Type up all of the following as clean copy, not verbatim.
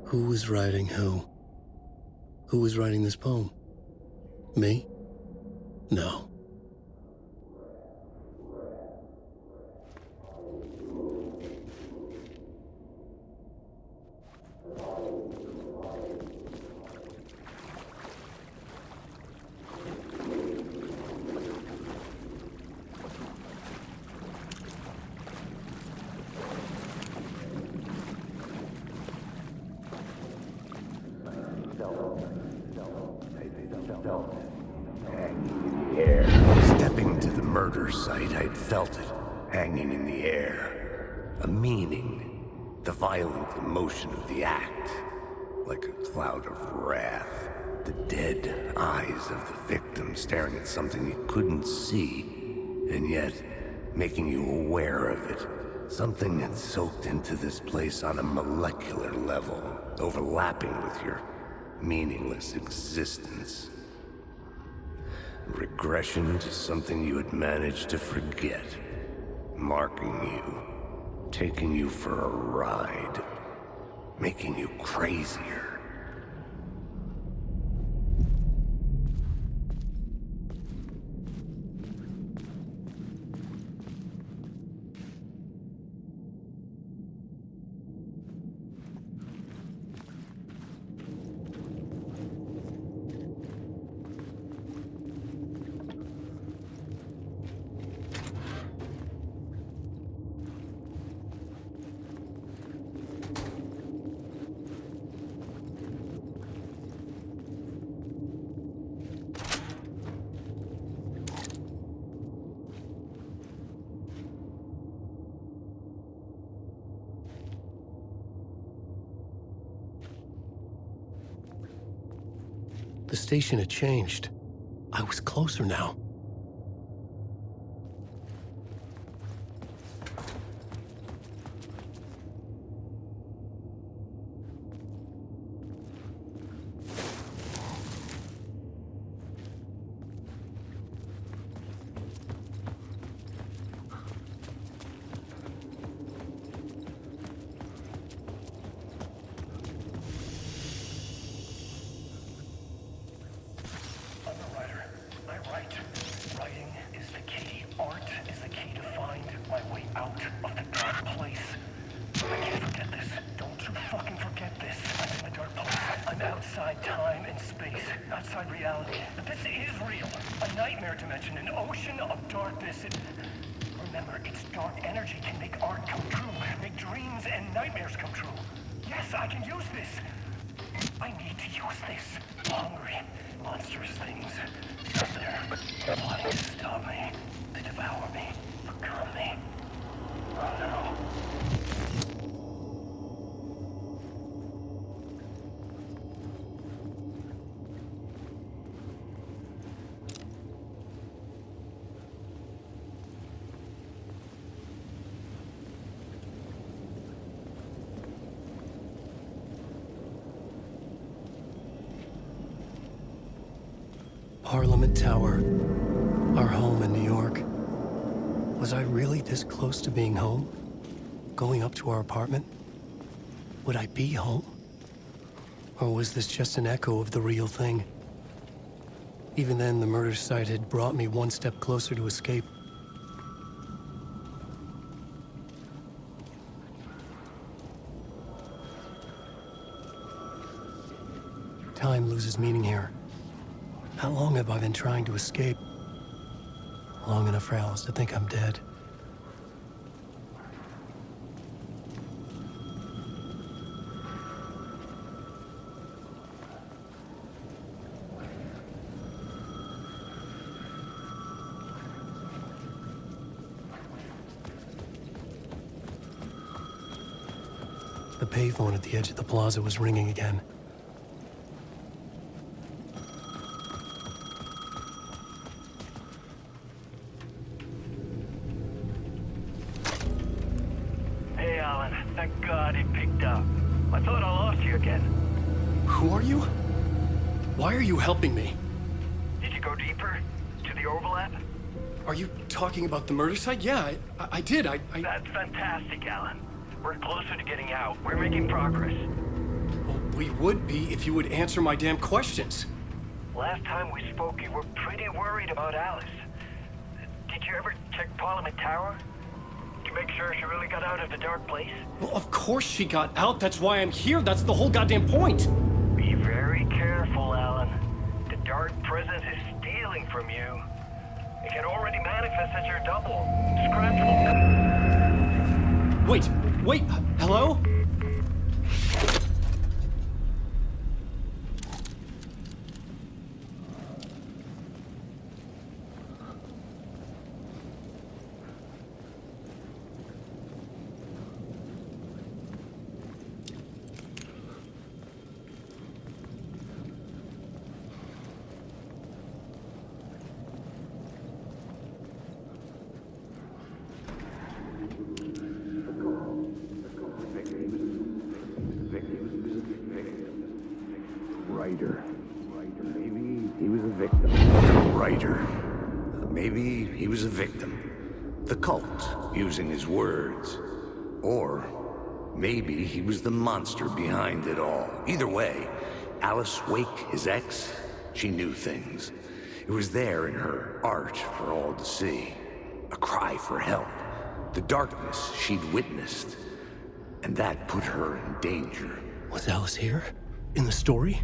Who was writing who? Who was writing this poem? Me? No. Stepping to the murder site, I'd felt it, hanging in the air. A meaning, the violent emotion of the act, like a cloud of wrath. The dead eyes of the victim staring at something you couldn't see, and yet making you aware of it. Something had soaked into this place on a molecular level, overlapping with your meaningless existence. Regression to something you had managed to forget. Marking you. Taking you for a ride. Making you crazier. The station had changed. I was closer now. Remember, its dark energy can make art come true, make dreams and nightmares come true. Yes, I can use this. I need to use this. Hungry, monstrous things out there, plotting to stop me, to devour me, become me. Oh no. Parliament Tower, our home in New York. Was I really this close to being home? Going up to our apartment? Would I be home? Or was this just an echo of the real thing? Even then, the murder site had brought me one step closer to escape. Time loses meaning here. How long have I been trying to escape? Long enough for Alice to think I'm dead. The payphone at the edge of the plaza was ringing again. Thank God it picked up. I thought I lost you again. Who are you? Why are you helping me? Did you go deeper? To the overlap? Are you talking about the murder site? Yeah, I did. That's fantastic, Alan. We're closer to getting out. We're making progress. Well, We would be if you would answer my damn questions. Last time we spoke, you were pretty worried about Alice. Did you ever check Parliament Tower? To make sure she really got out of the dark place? Well, of course she got out. That's why I'm here. That's the whole goddamn point. Be very careful, Alan. The dark presence is stealing from you. It can already manifest as your double. Scratch will... Wait, hello? Maybe he was a victim. The writer. Maybe he was a victim. The cult, using his words. Or maybe he was the monster behind it all. Either way, Alice Wake, his ex, she knew things. It was there in her art for all to see. A cry for help. The darkness she'd witnessed. And that put her in danger. Was Alice here? In the story?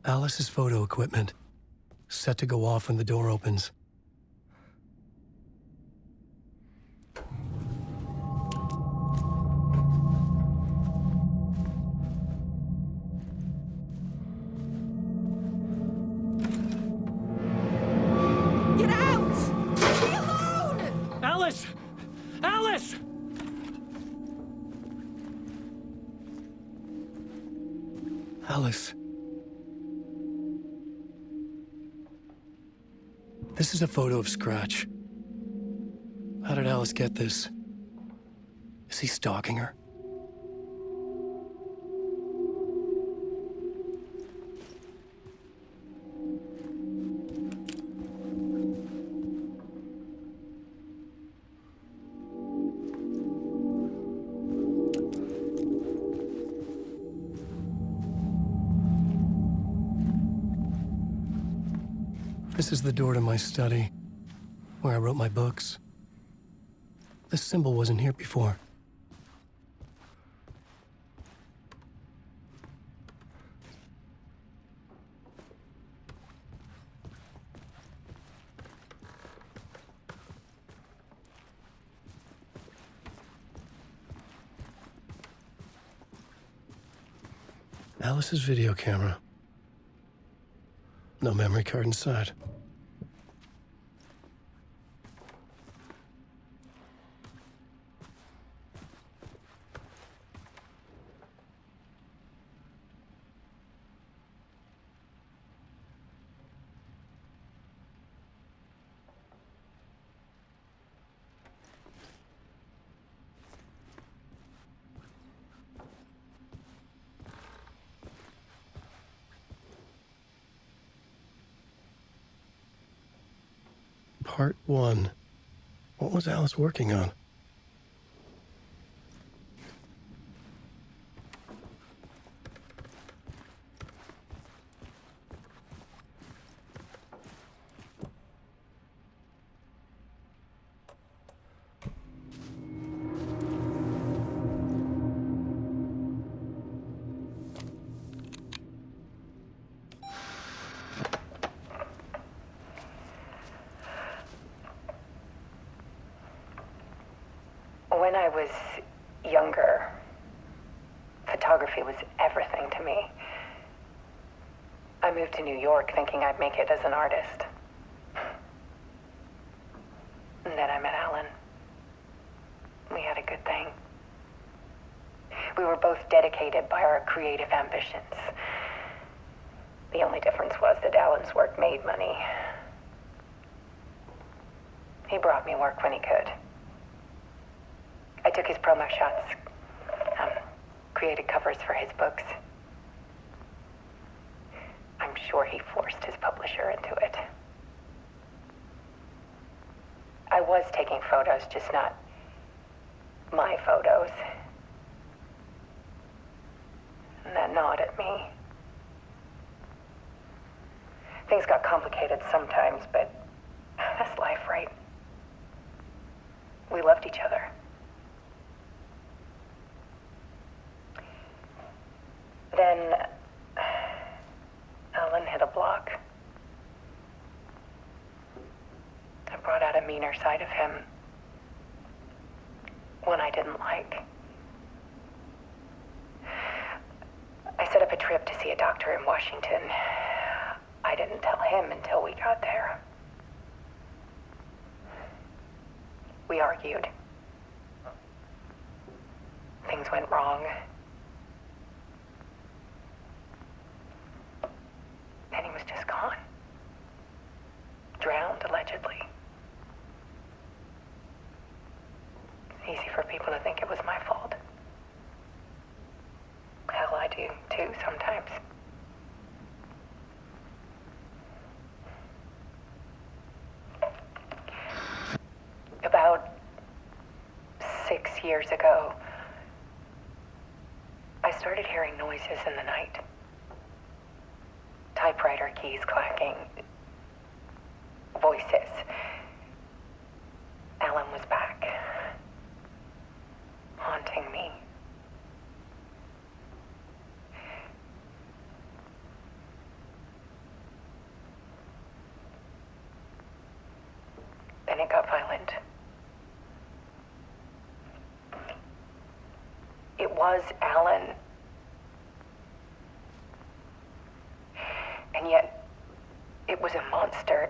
Alice's photo equipment. Set to go off when the door opens. Get out! Leave me alone! Alice! Alice! Alice. This is a photo of Scratch. How did Alice get this? Is he stalking her? This is the door to my study, where I wrote my books. This symbol wasn't here before. Alice's video camera. No memory card inside. Part 1. What was Alice working on? When I was younger, Photography was everything to me. I moved to New York thinking I'd make it as an artist. And then I met Alan. We had a good thing. We were both dedicated by our creative ambitions. The only difference was that Alan's work made money. He brought me work when he could. I took his promo shots, created covers for his books. I'm sure he forced his publisher into it. I was taking photos, just not my photos. And that gnawed at me. Things got complicated sometimes, but that's life, right? We loved each other. Then Alan hit a block. I brought out a meaner side of him. One I didn't like. I set up a trip to see a doctor in Washington. I didn't tell him until we got there. We argued. Things went wrong. Then he was just gone. Drowned, allegedly. It's easy for people to think it was my fault. Hell, I do too sometimes. About 6 years ago, I started hearing noises in the night. Typewriter keys clacking. Voices. Alan was back. Haunting me. Then it got violent. It was Alan. And yet, it was a monster.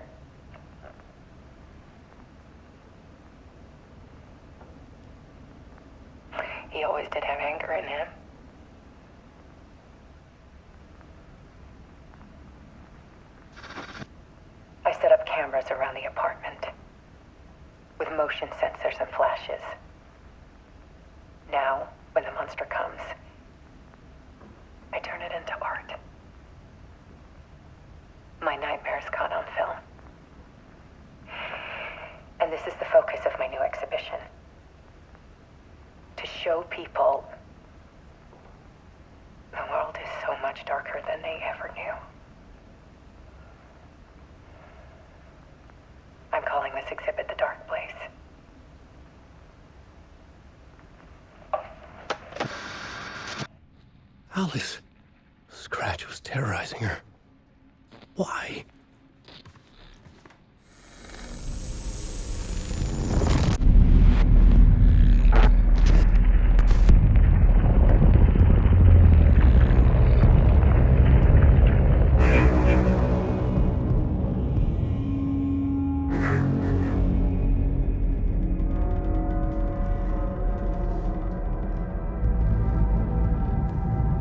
He always did have anger in him. I set up cameras around the apartment with motion sensors and flashes. Now, when the monster comes, I turn it into art. My nightmares caught on film. And this is the focus of my new exhibition. To show people the world is so much darker than they ever knew. I'm calling this exhibit The Dark Place. Alice. Scratch was terrorizing her. Why?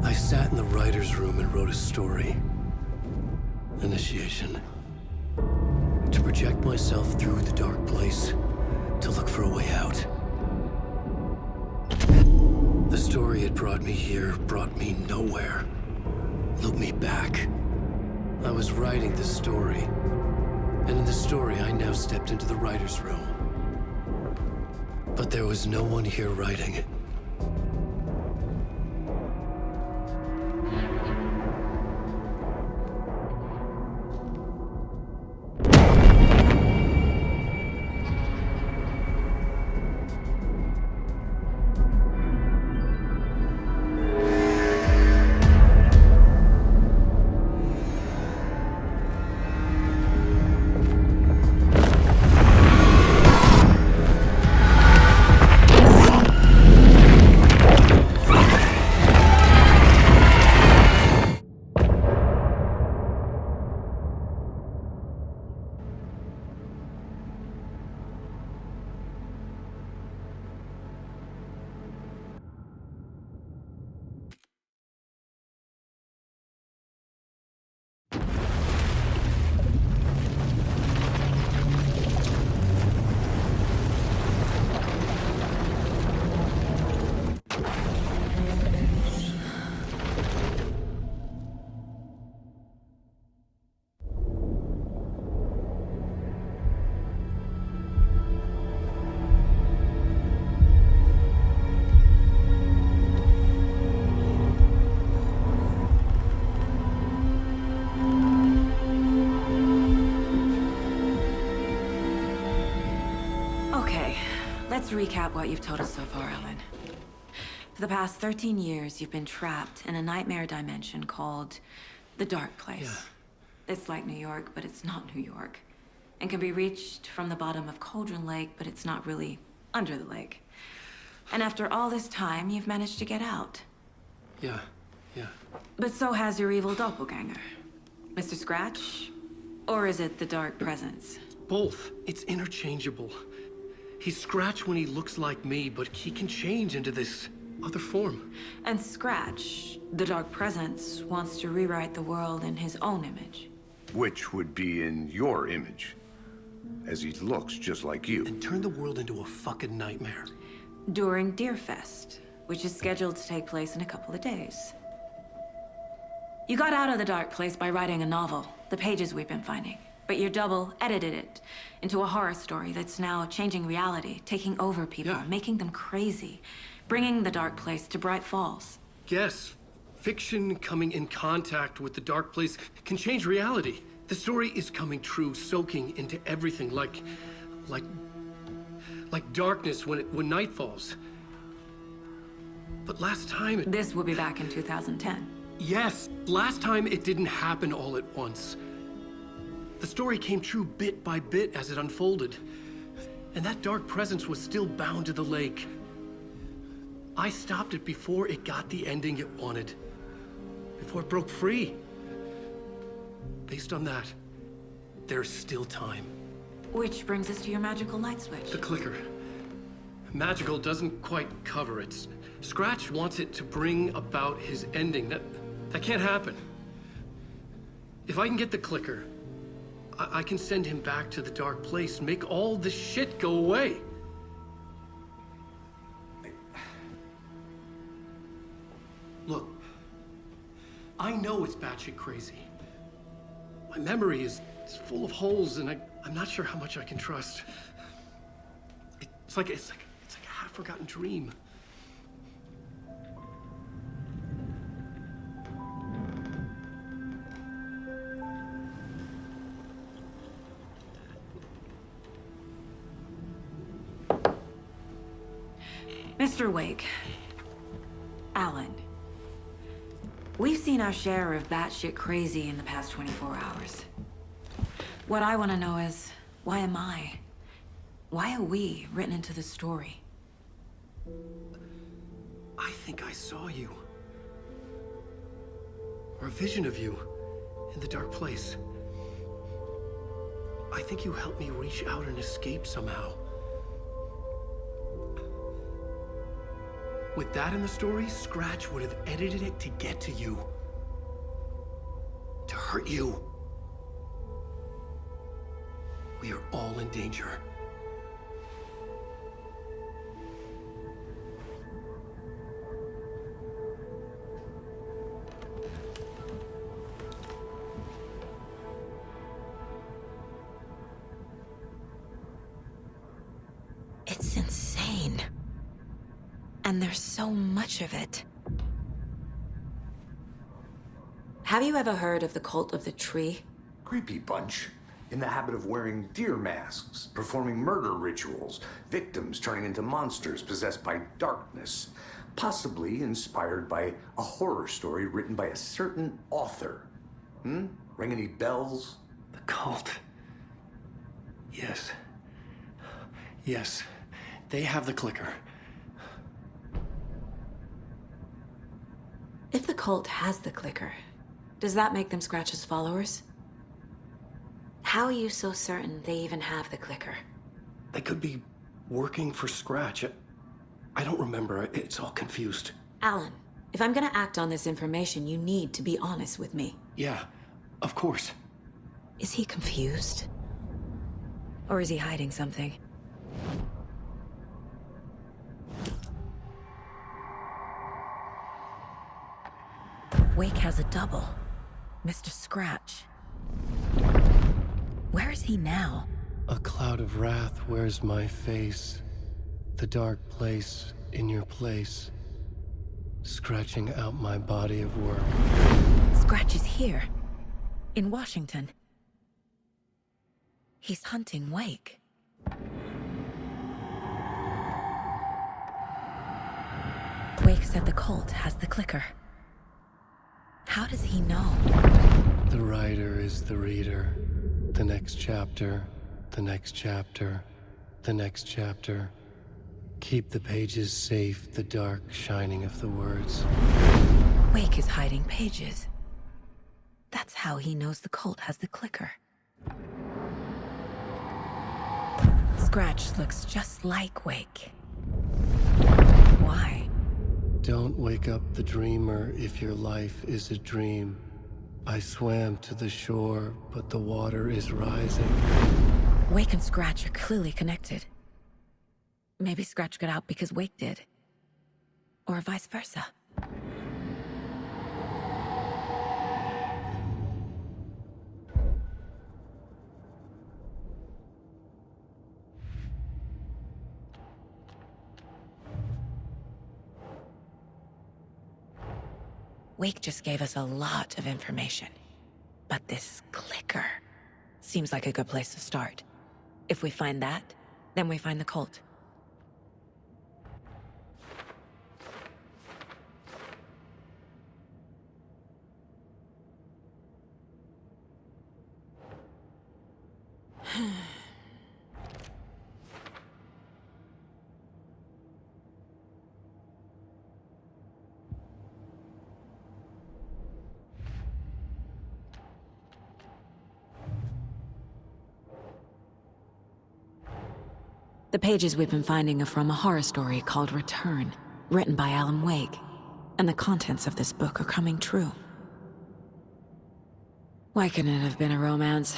I sat in the writer's room and wrote a story. Initiation. To project myself through the dark place, to look for a way out. The story had brought me here, brought me nowhere. Looped me back. I was writing the story. And in the story, I now stepped into the writer's room. But there was no one here writing it. Okay, let's recap what you've told us so far, Alan. For the past 13 years, you've been trapped in a nightmare dimension called the Dark Place. Yeah. It's like New York, but it's not New York. And can be reached from the bottom of Cauldron Lake, but it's not really under the lake. And after all this time, you've managed to get out. Yeah. But so has your evil doppelganger. Mr. Scratch? Or is it the Dark Presence? Both. It's interchangeable. He's Scratch when he looks like me, but he can change into this other form. And Scratch, the Dark Presence, wants to rewrite the world in his own image. Which would be in your image, as he looks just like you. And turn the world into a fucking nightmare. During Deerfest, which is scheduled to take place in a couple of days. You got out of the Dark Place by writing a novel, the pages we've been finding. But your double edited it into a horror story that's now changing reality, taking over people, making them crazy, bringing the Dark Place to Bright Falls. Yes, fiction coming in contact with the Dark Place can change reality. The story is coming true, soaking into everything like darkness when night falls. But last time This will be back in 2010. Yes, last time it didn't happen all at once. The story came true bit by bit as it unfolded. And that dark presence was still bound to the lake. I stopped it before it got the ending it wanted. Before it broke free. Based on that, there's still time. Which brings us to your magical light switch. The clicker. Magical doesn't quite cover it. Scratch wants it to bring about his ending. That can't happen. If I can get the clicker, I can send him back to the Dark Place, make all this shit go away. Look, I know it's batshit crazy. My memory is full of holes, and I'm not sure how much I can trust. It's like a half-forgotten dream. Mr. Wake, Alan, we've seen our share of batshit crazy in the past 24 hours. What I want to know is, why am I? Why are we written into the story? I think I saw you. Or a vision of you in the Dark Place. I think you helped me reach out and escape somehow. With that in the story, Scratch would have edited it to get to you. To hurt you. We are all in danger. It's insane. And there's so much of it. Have you ever heard of the cult of the tree? Creepy bunch. In the habit of wearing deer masks, performing murder rituals, victims turning into monsters possessed by darkness, possibly inspired by a horror story written by a certain author. Ring any bells? The cult. Yes. Yes. They have the clicker. If the cult has the clicker, does that make them Scratch's followers? How are you so certain they even have the clicker? They could be working for Scratch. I don't remember. It's all confused. Alan, if I'm gonna act on this information, you need to be honest with me. Yeah, of course. Is he confused? Or is he hiding something? Wake has a double. Mr. Scratch. Where is he now? A cloud of wrath wears my face. The dark place in your place. Scratching out my body of work. Scratch is here. In Washington. He's hunting Wake. said the cult has the clicker. How does he know? The writer is the reader. The next chapter, the next chapter, the next chapter. Keep the pages safe, the dark shining of the words. Wake is hiding pages. That's how he knows the cult has the clicker. Scratch looks just like Wake. Why? Don't wake up the dreamer if your life is a dream. I swam to the shore, but the water is rising. Wake and Scratch are clearly connected. Maybe Scratch got out because Wake did. Or vice versa. Wake just gave us a lot of information. But this clicker seems like a good place to start. If we find that, then we find the cult. The pages we've been finding are from a horror story called Return, written by Alan Wake, and the contents of this book are coming true. Why couldn't it have been a romance?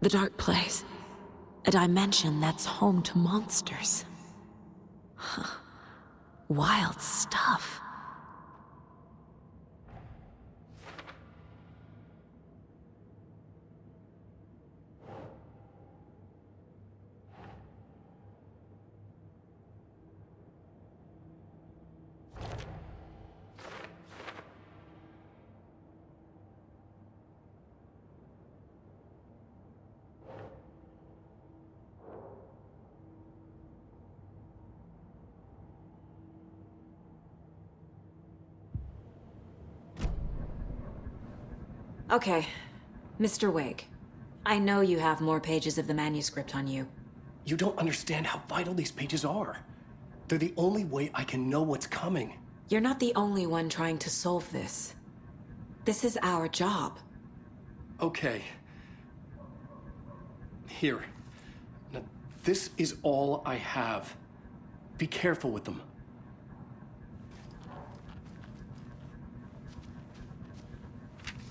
The dark place. A dimension that's home to monsters. Huh. Wild stuff. Okay, Mr. Wake. I know you have more pages of the manuscript on you. You don't understand how vital these pages are. They're the only way I can know what's coming. You're not the only one trying to solve this. This is our job. Okay. Here. Now, this is all I have. Be careful with them.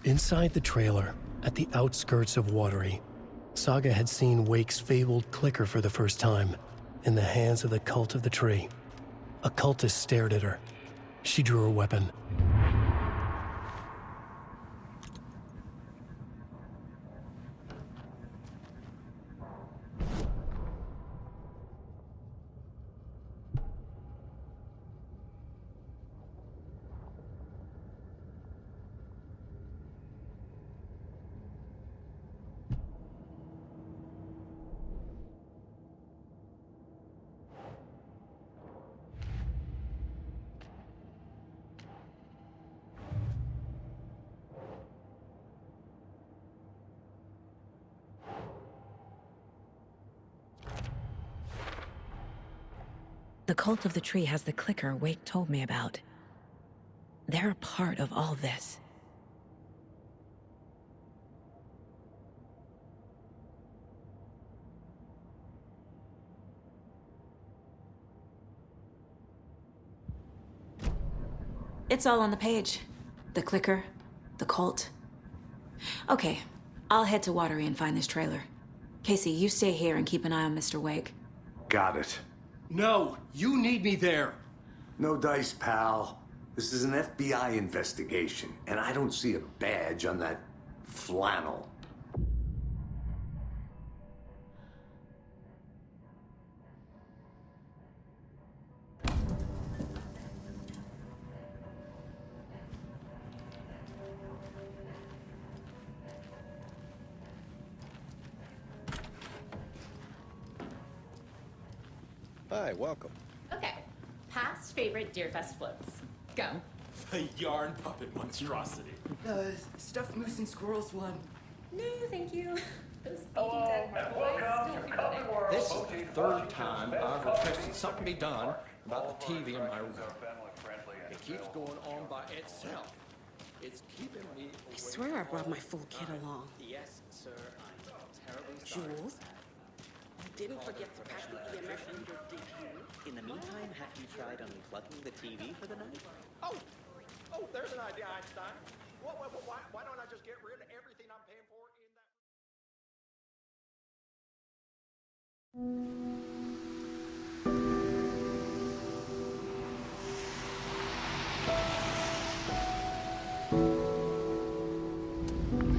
Inside the trailer, at the outskirts of Watery, Saga had seen Wake's fabled clicker for the first time, in the hands of the Cult of the Tree. A cultist stared at her. She drew her weapon. The Cult of the Tree has the clicker Wake told me about. They're a part of all this. It's all on the page. The clicker, the cult. Okay, I'll head to Watery and find this trailer. Casey, you stay here and keep an eye on Mr. Wake. Got it. No, you need me there. No dice, pal. This is an FBI investigation, and I don't see a badge on that flannel. Hi, welcome. Okay. Past favorite Deerfest floats. Go. The yarn puppet monstrosity. Stuffed moose and squirrels one. No, thank you. Those Hello, and welcome to Cover World. This is the third time I've requested something be done about the TV in my room. It keeps going on by itself. It's keeping me away. I swear I brought my full kit along. Yes, sir. I'm terribly sorry. Jules? You didn't forget to pack the EMF reader, did you? In the meantime, have you tried unplugging the TV for the night? Oh, there's an idea, Einstein. Why don't I just get rid of everything I'm paying for in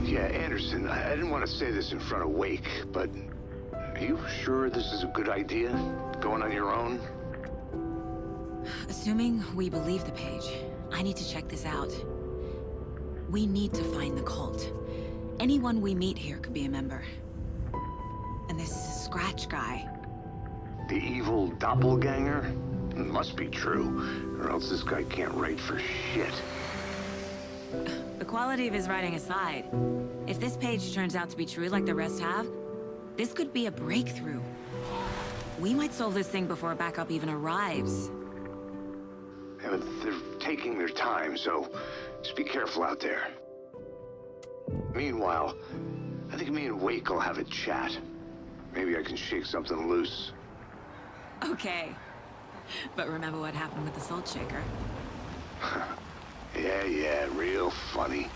that? Yeah, Anderson, I didn't want to say this in front of Wake, but are you sure this is a good idea? Going on your own? Assuming we believe the page, I need to check this out. We need to find the cult. Anyone we meet here could be a member. And this Scratch guy. The evil doppelganger? Must be true, or else this guy can't write for shit. The quality of his writing aside, if this page turns out to be true like the rest have, this could be a breakthrough. We might solve this thing before backup even arrives. Yeah, but they're taking their time, so just be careful out there. Meanwhile, I think me and Wake will have a chat. Maybe I can shake something loose. Okay. But remember what happened with the Salt Shaker? Yeah, real funny.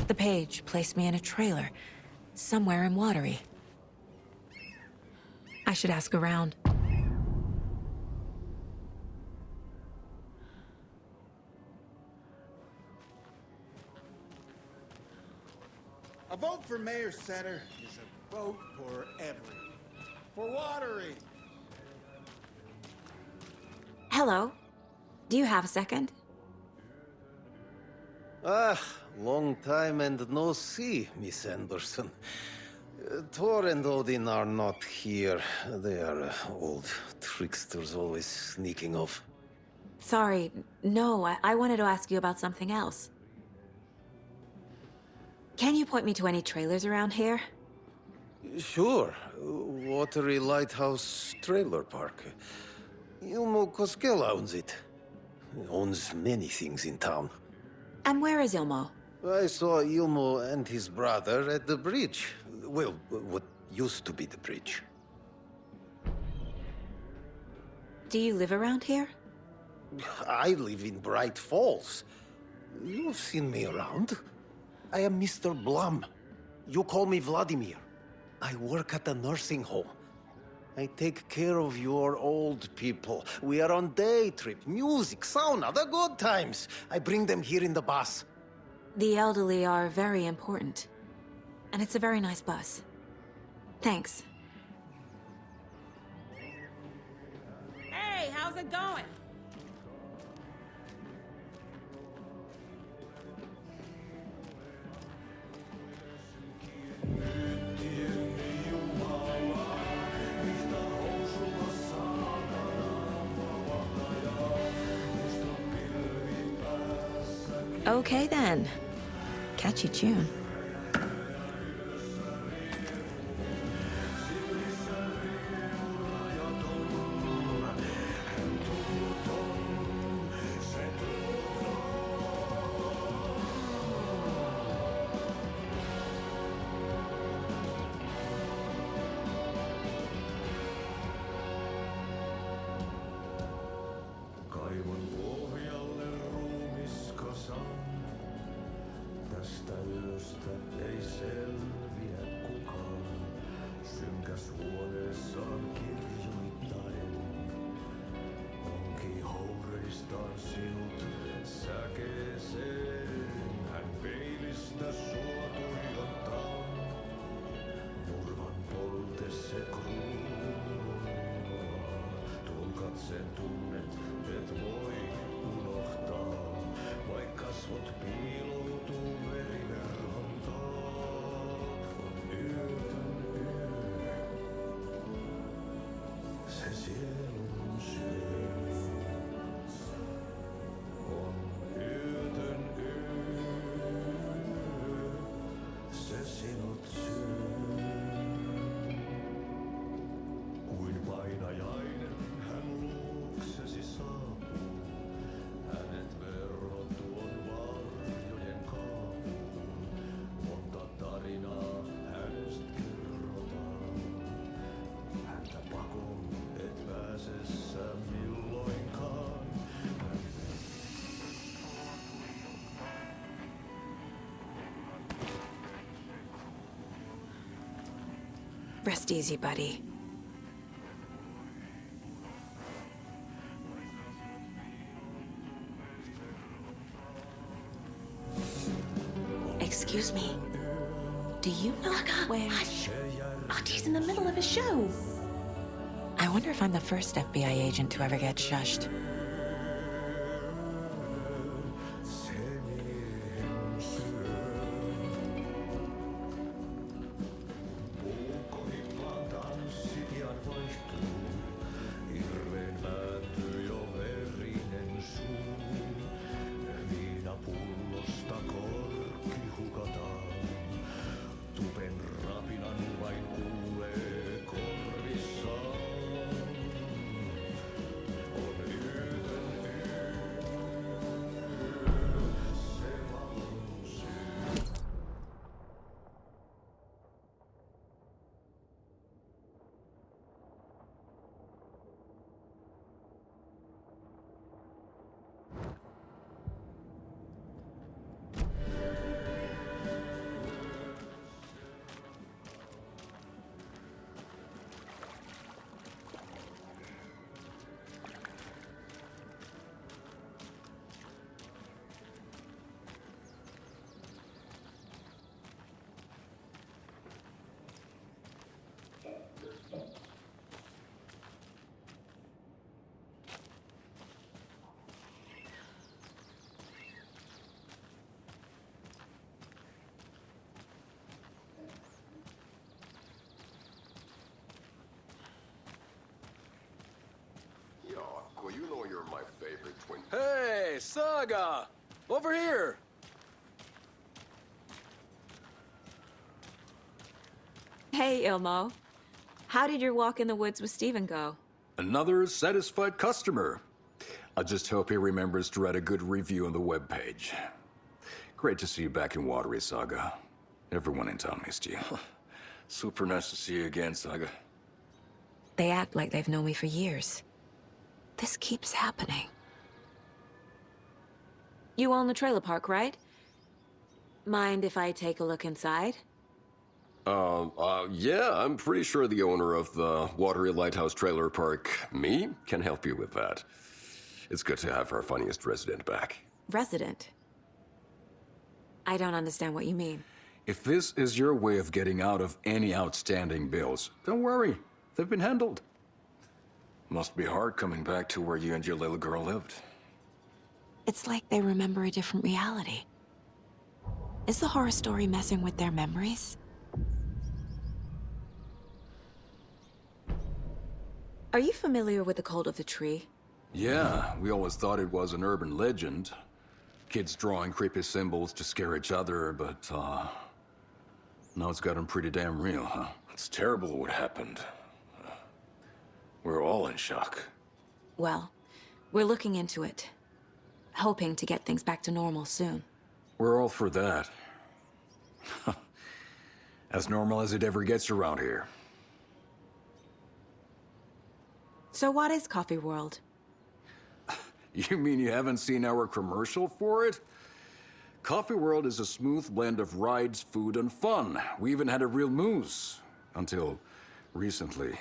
The page placed me in a trailer, somewhere in Watery. I should ask around. A vote for Mayor Center is a vote for everyone. For Watery. Hello. Do you have a second? Long time and no see, Miss Anderson. Thor and Odin are not here. They are old tricksters always sneaking off. Sorry, no, I wanted to ask you about something else. Can you point me to any trailers around here? Sure. Watery Lighthouse Trailer Park. Ilmo Koskela owns it. Owns many things in town. And where is Ilmo? I saw Ilmo and his brother at the bridge. Well, what used to be the bridge. Do you live around here? I live in Bright Falls. You've seen me around. I am Mr. Blum. You call me Vladimir. I work at a nursing home. I take care of your old people. We are on day trip, music, sauna, the good times. I bring them here in the bus. The elderly are very important. And it's a very nice bus. Thanks. Hey, how's it going? Okay then. Catchy tune. Rest easy, buddy. Excuse me. Do you know where... Hush! Archie's in the middle of a show. I wonder if I'm the first FBI agent to ever get shushed. Hey, Saga! Over here! Hey, Ilmo. How did your walk in the woods with Steven go? Another satisfied customer. I just hope he remembers to write a good review on the webpage. Great to see you back in Watery, Saga. Everyone in town missed you. Super nice to see you again, Saga. They act like they've known me for years. This keeps happening. You own the trailer park, right? Mind if I take a look inside? Yeah, I'm pretty sure the owner of the Watery Lighthouse Trailer Park, me, can help you with that. It's good to have our funniest resident back. Resident? I don't understand what you mean. If this is your way of getting out of any outstanding bills, don't worry. They've been handled. Must be hard coming back to where you and your little girl lived. It's like they remember a different reality. Is the horror story messing with their memories? Are you familiar with the Cult of the Tree? Yeah, we always thought it was an urban legend. Kids drawing creepy symbols to scare each other, but, now it's gotten pretty damn real, huh? It's terrible what happened. We're all in shock. Well, we're looking into it. Hoping to get things back to normal soon. We're all for that. As normal as it ever gets around here. So what is Coffee World? You mean you haven't seen our commercial for it? Coffee World is a smooth blend of rides, food, and fun. We even had a real moose. Until recently.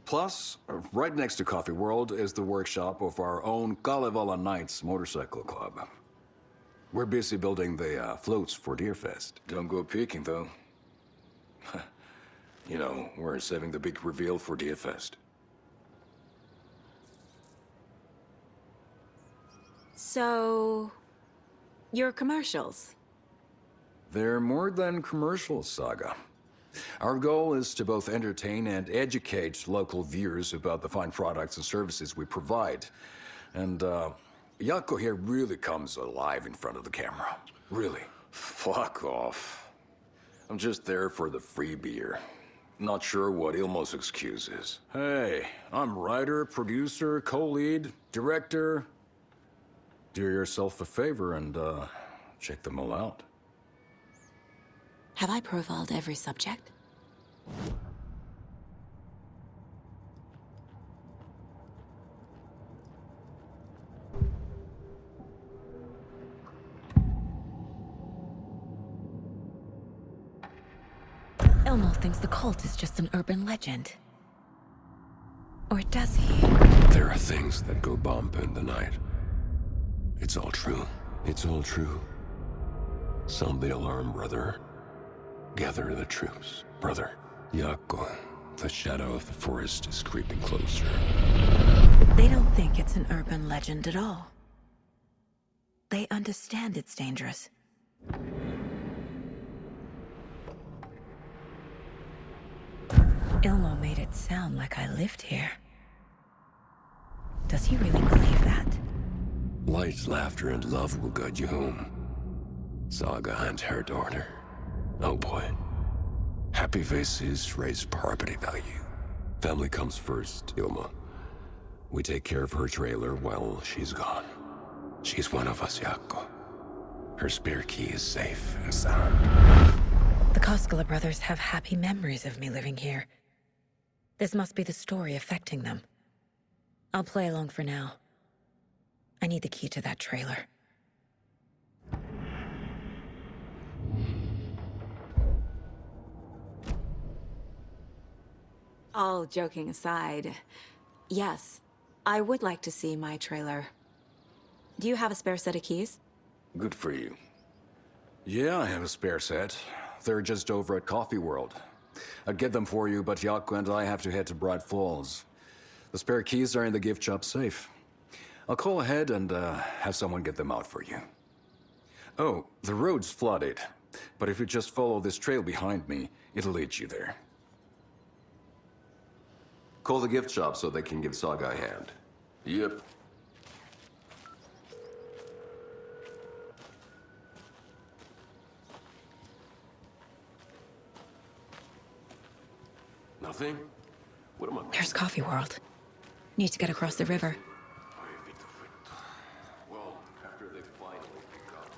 Plus, right next to Coffee World is the workshop of our own Kalevala Knights Motorcycle Club. We're busy building the floats for Deerfest. Don't go peeking, though. You know, we're saving the big reveal for Deerfest. So... your commercials? They're more than commercials, Saga. Our goal is to both entertain and educate local viewers about the fine products and services we provide. And, Yako here really comes alive in front of the camera. Really. Fuck off. I'm just there for the free beer. Not sure what Ilmo's excuse is. Hey, I'm writer, producer, co-lead, director. Do yourself a favor and, check them all out. Have I profiled every subject? Ilmo thinks the cult is just an urban legend. Or does he? There are things that go bump in the night. It's all true. It's all true. Sound the alarm, brother. Gather the troops, brother. Yako, the shadow of the forest is creeping closer. They don't think it's an urban legend at all. They understand it's dangerous. Ilmo made it sound like I lived here. Does he really believe that? Light, laughter, and love will guide you home. Saga and her daughter. Oh boy. Happy faces raise property value. Family comes first, Ilma. We take care of her trailer while she's gone. She's one of us, Yako. Her spare key is safe and sound. The Koskela brothers have happy memories of me living here. This must be the story affecting them. I'll play along for now. I need the key to that trailer. All joking aside, yes, I would like to see my trailer. Do you have a spare set of keys? Good for you. Yeah, I have a spare set. They're just over at Coffee World. I'd get them for you, but Yako and I have to head to Bright Falls. The spare keys are in the gift shop safe. I'll call ahead and have someone get them out for you. Oh, the road's flooded, but if you just follow this trail behind me, it'll lead you there. Call the gift shop so they can give Saga a hand. Yep. Nothing? What am I... There's Coffee World. Need to get across the river. Well, after they finally pick up.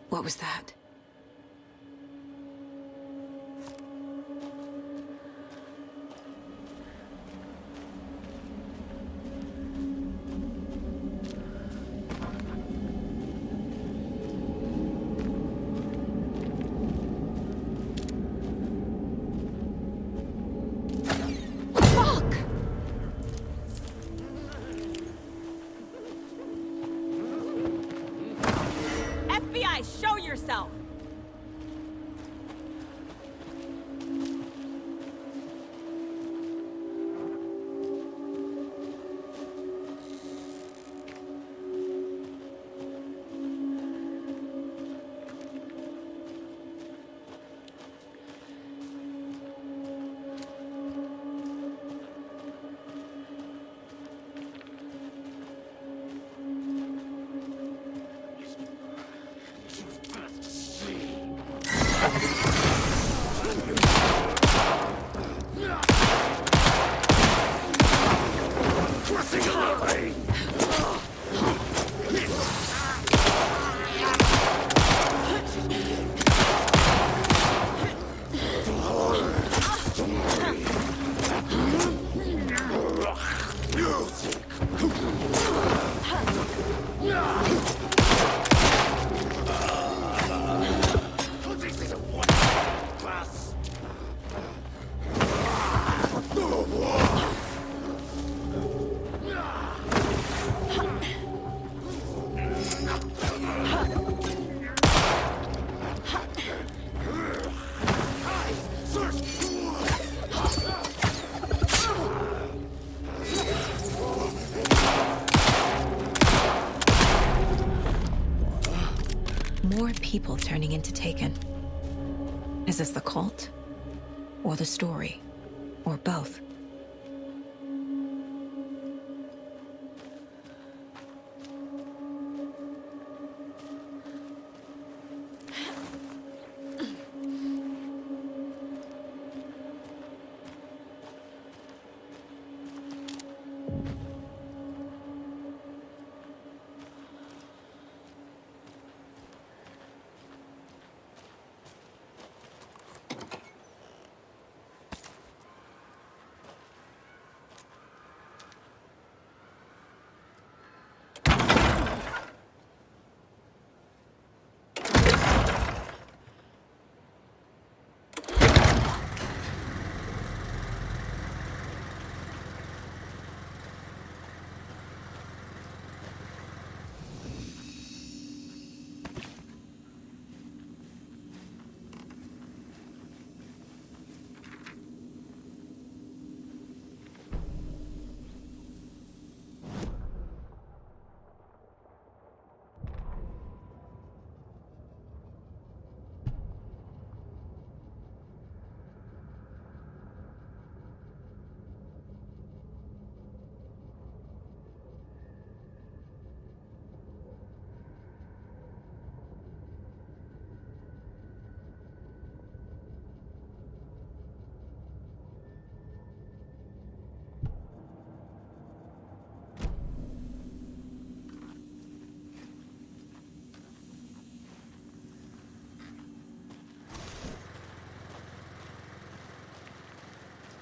What was that? FBI, show yourself! More people turning into Taken. Is this the cult? Or the story? Or both?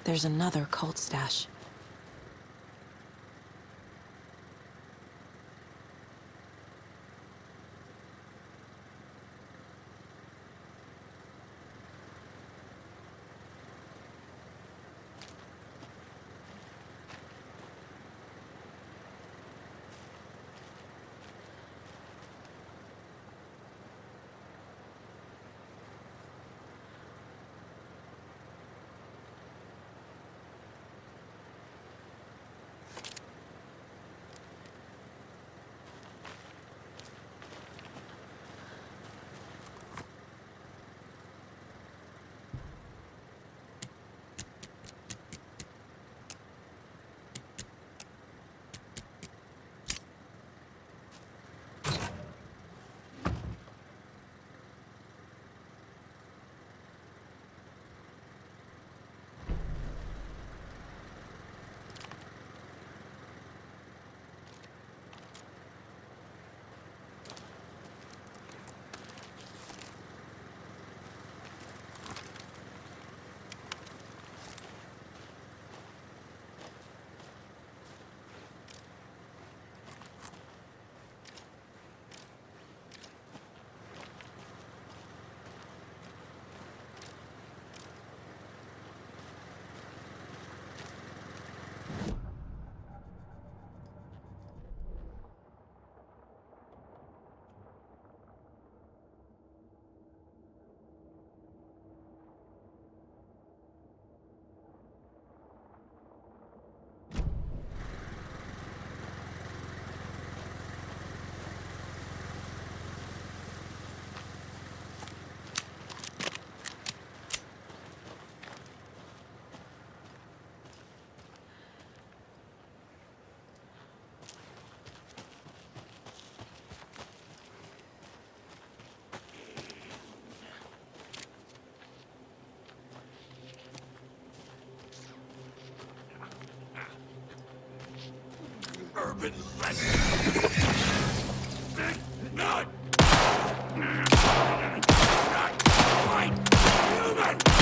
There's another cult stash. never been less... Not... Not quite human!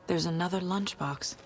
There's another lunchbox.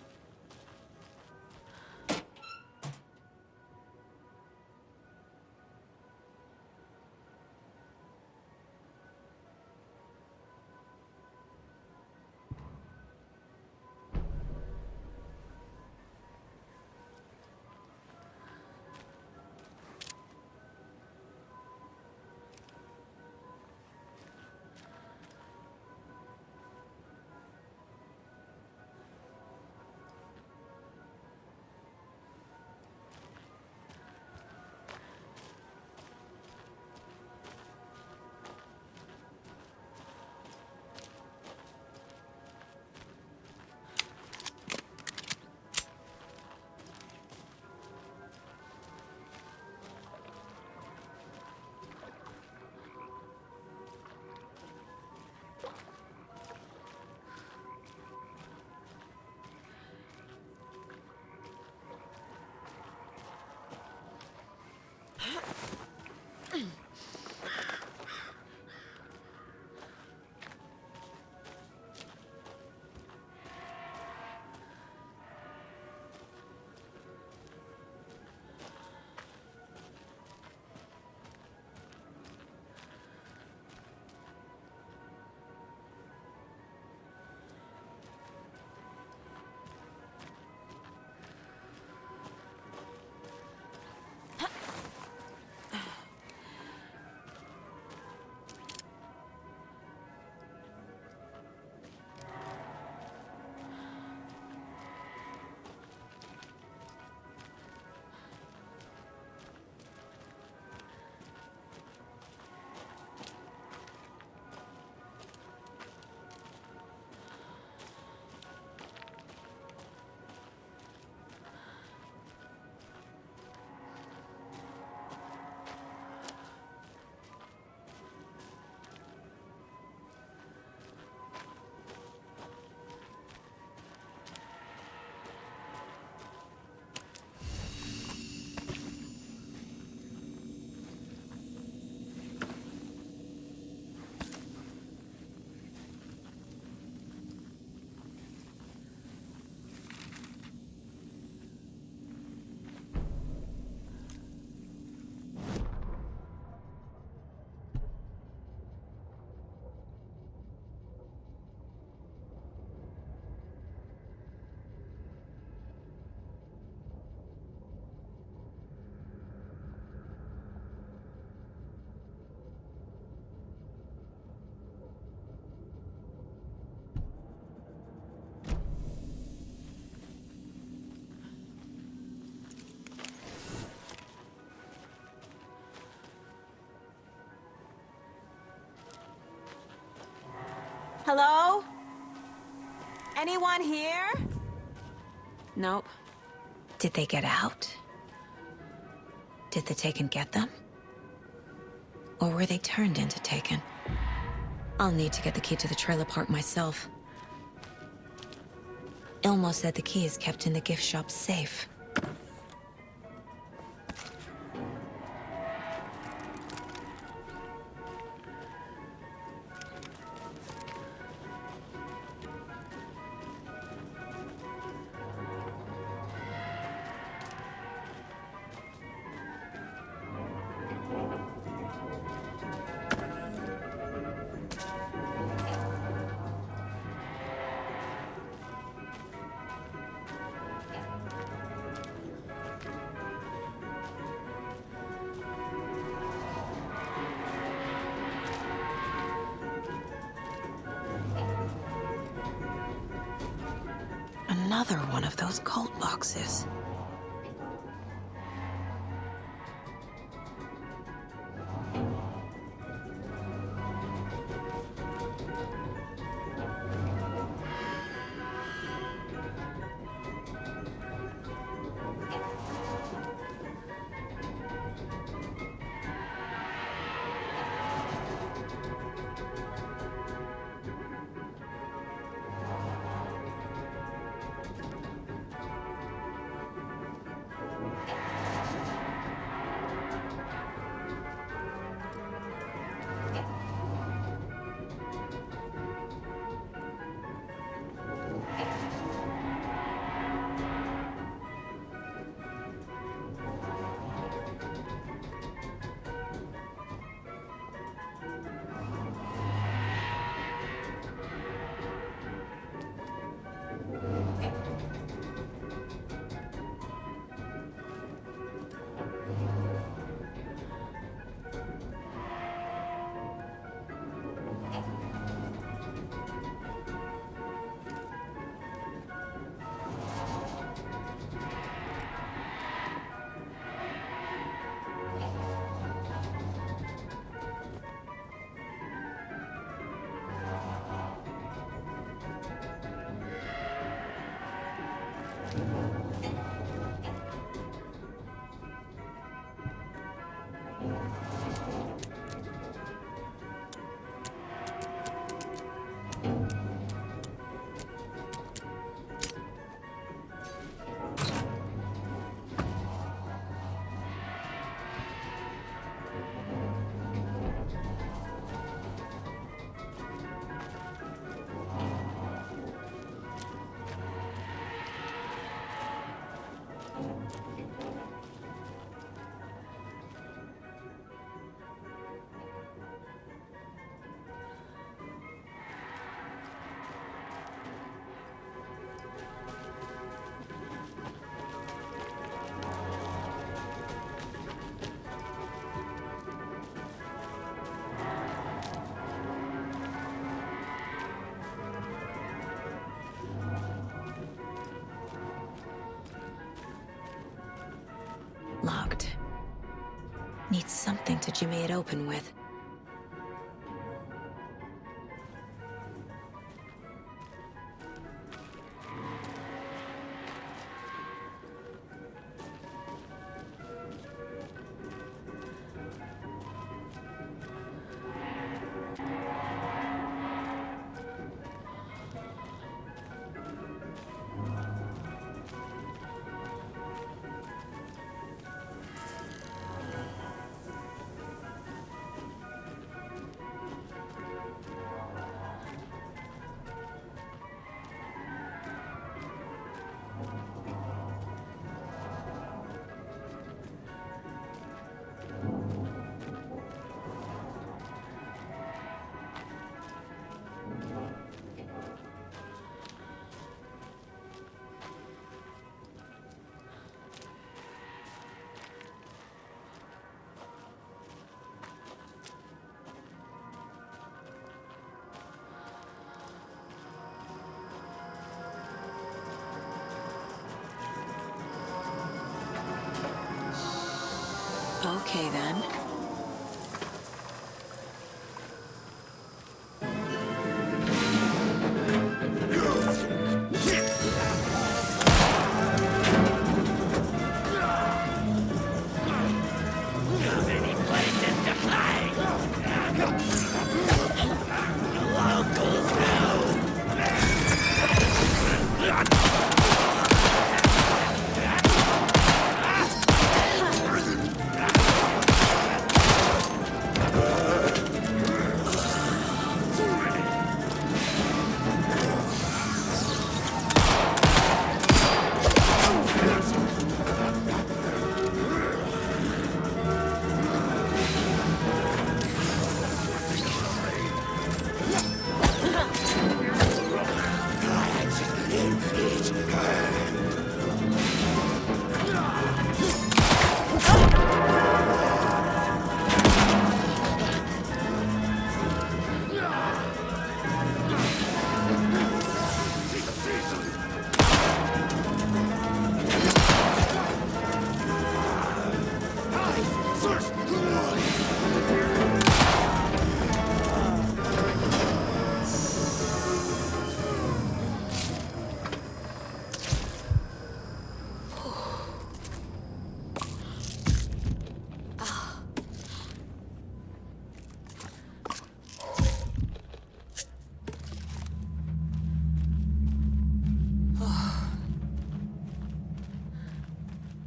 Hello? Anyone here? Nope. Did they get out? Did the Taken get them? Or were they turned into Taken? I'll need to get the key to the trailer park myself. Ilmo said the key is kept in the gift shop safe. Another one of those cult boxes. Locked. Needs something to jimmy it open with. Okay, then.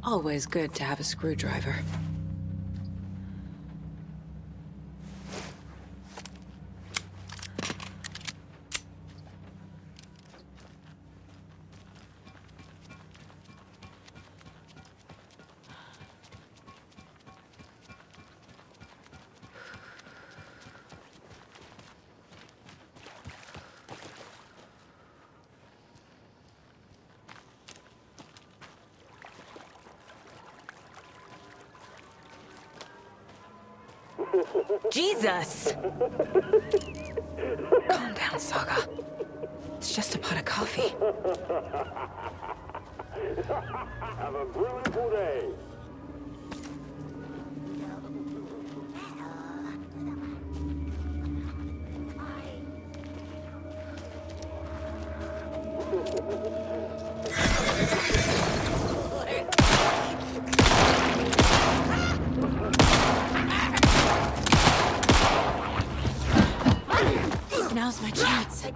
Always good to have a screwdriver. Jesus! Calm down, Saga. It's just a pot of coffee. Have a beautiful day. Now's my chance.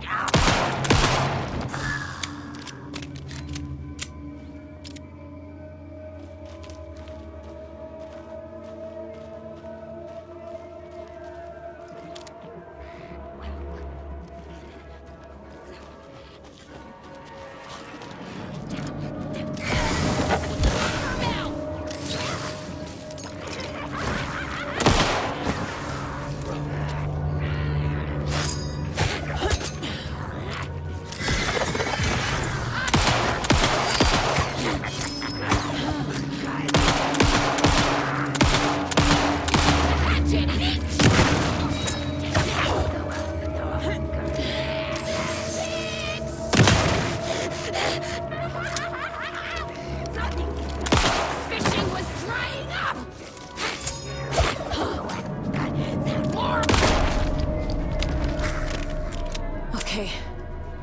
Okay,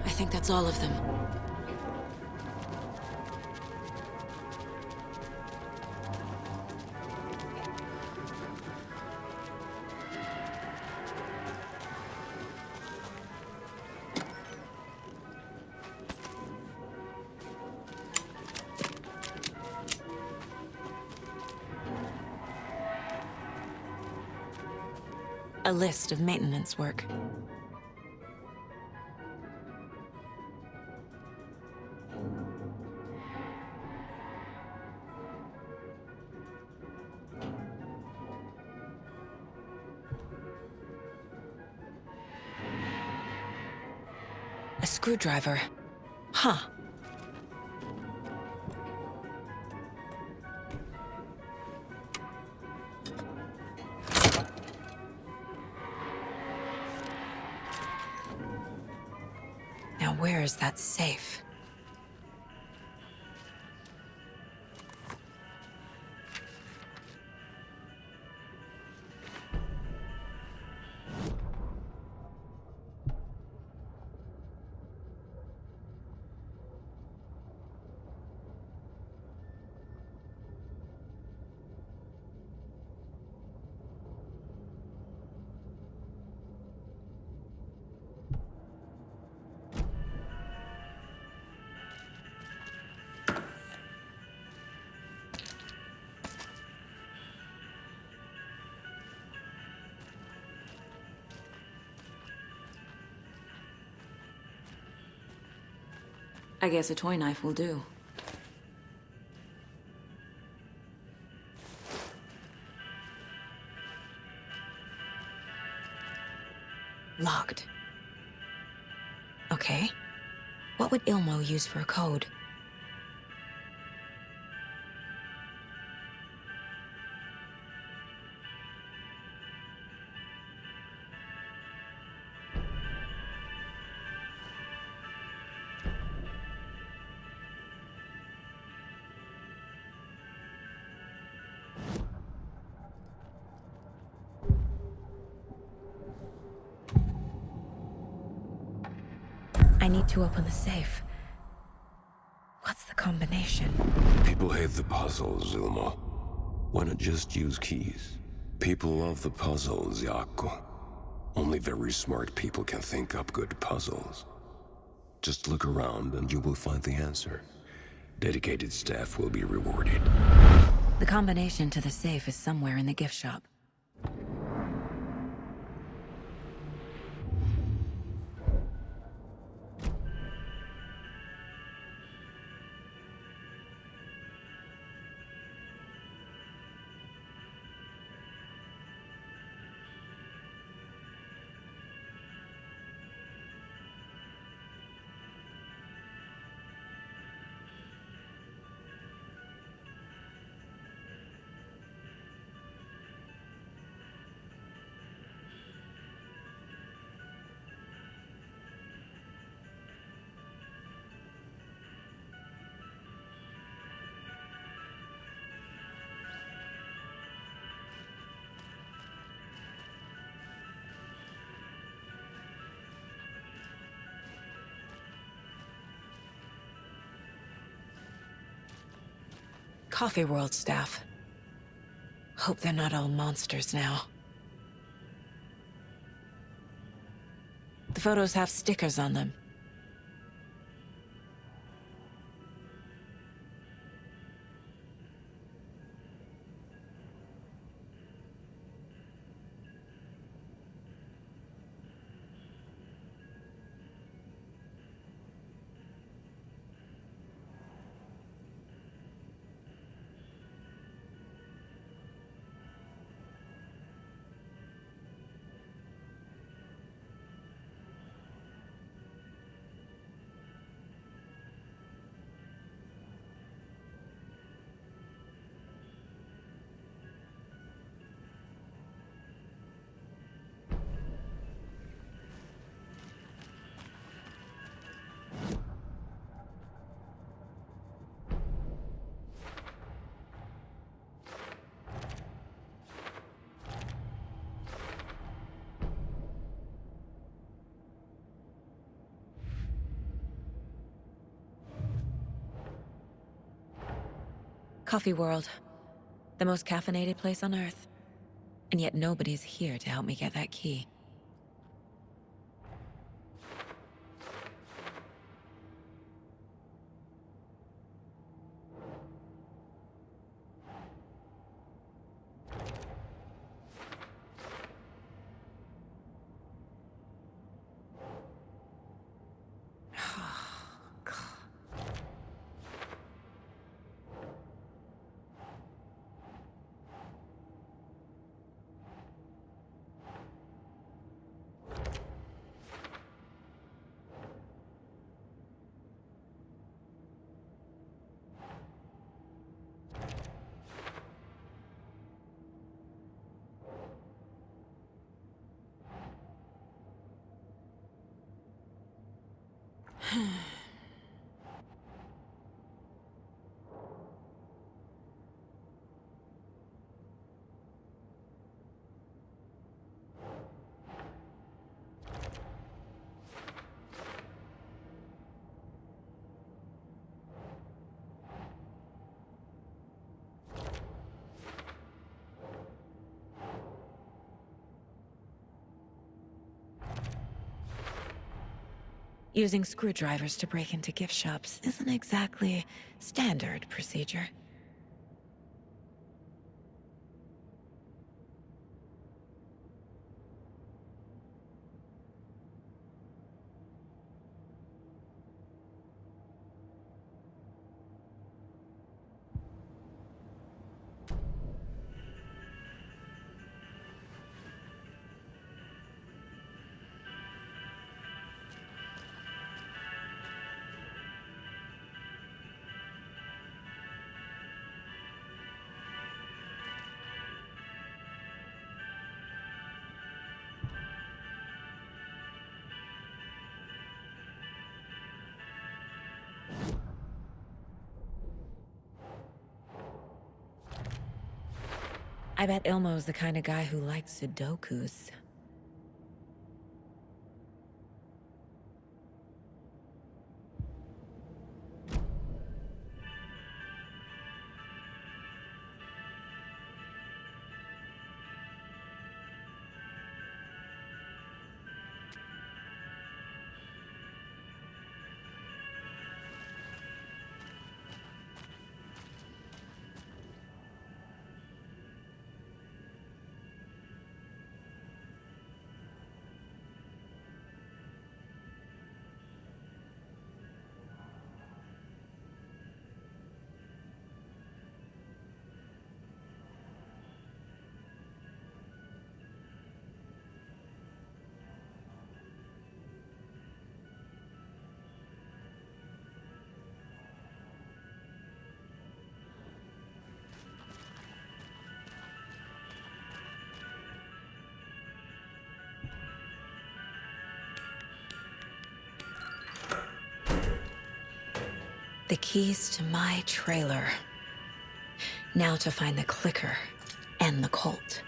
I think that's all of them. A list of maintenance work. A screwdriver. Huh. Now where is that safe? I guess a toy knife will do. Locked. Okay. What would Ilmo use for a code? I need to open the safe. What's the combination? People hate the puzzles, Ilmo. Why not just use keys? People love the puzzles, Yaku. Only very smart people can think up good puzzles. Just look around and you will find the answer. Dedicated staff will be rewarded. The combination to the safe is somewhere in the gift shop. Coffee World staff. Hope they're not all monsters now. The photos have stickers on them. Coffee World. The most caffeinated place on Earth. And yet nobody's here to help me get that key. Using screwdrivers to break into gift shops isn't exactly standard procedure. I bet Ilmo's the kind of guy who likes Sudokus. The keys to my trailer. Now to find the clicker and the cult.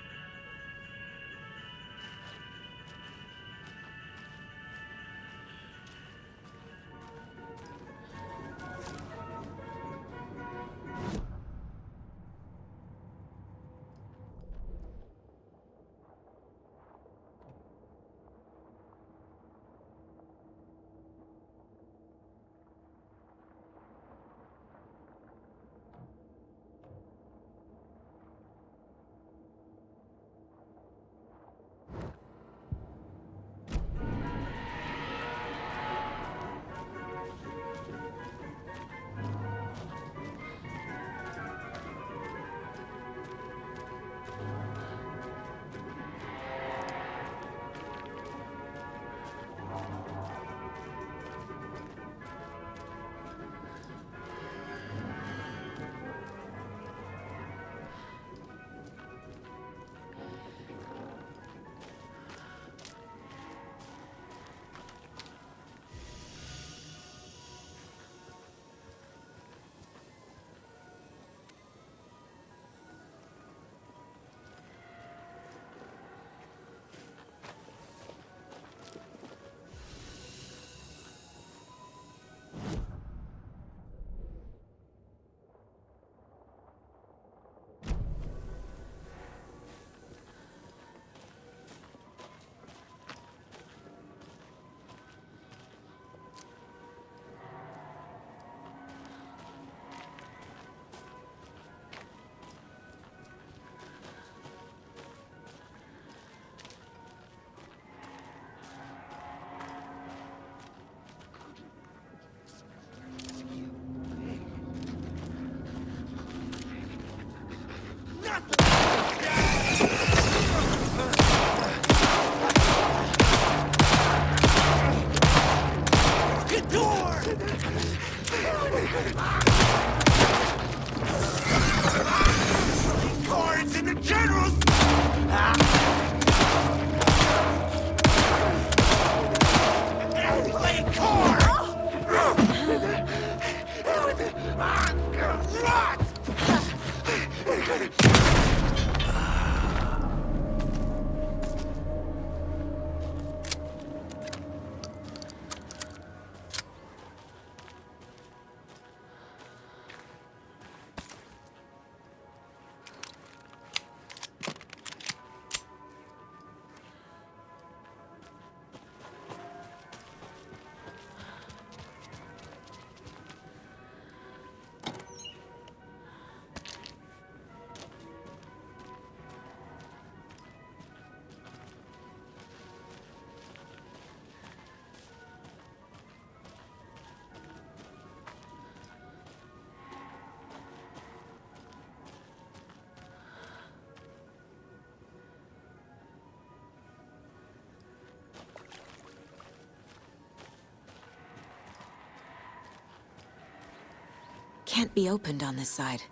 Cards in the general's! Play cards! Can't be opened on this side.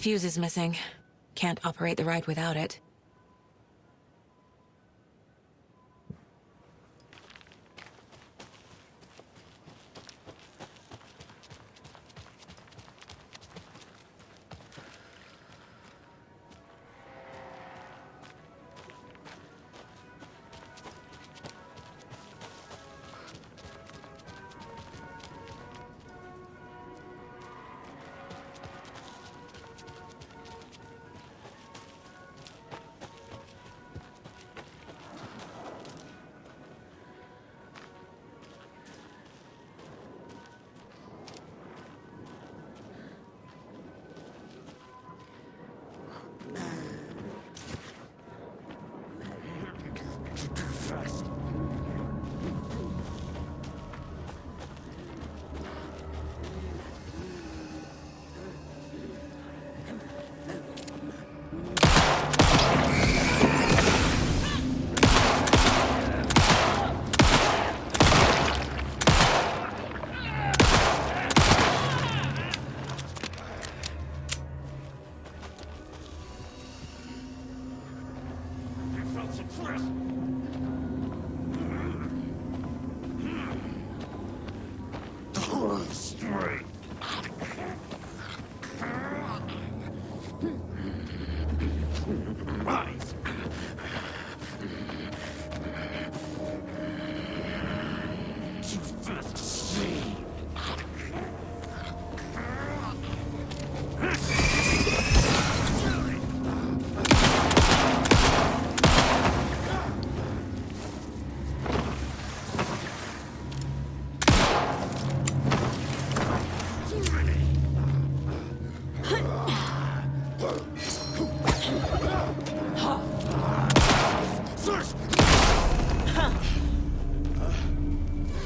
fuse is missing. Can't operate the ride without it.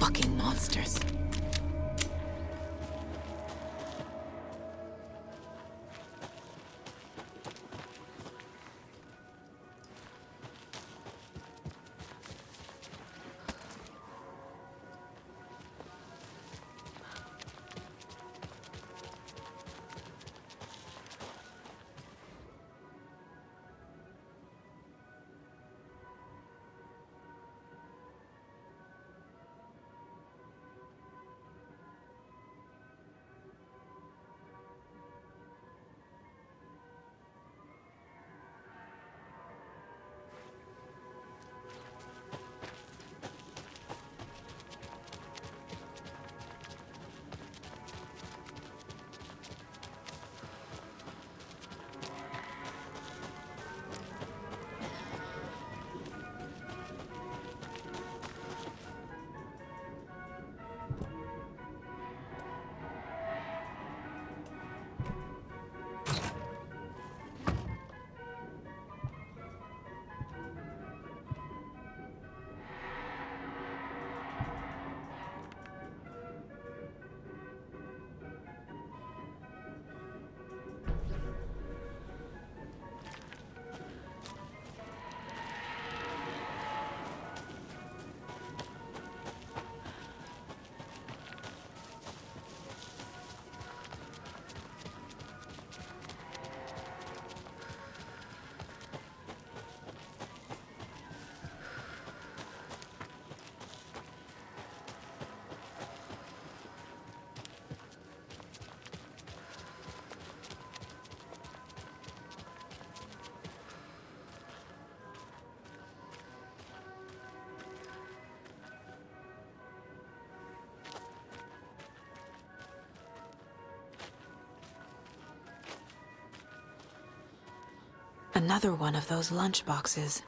Fucking monsters. Another one of those lunch boxes.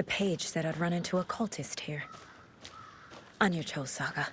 The page said I'd run into a cultist here. On your toes, Saga.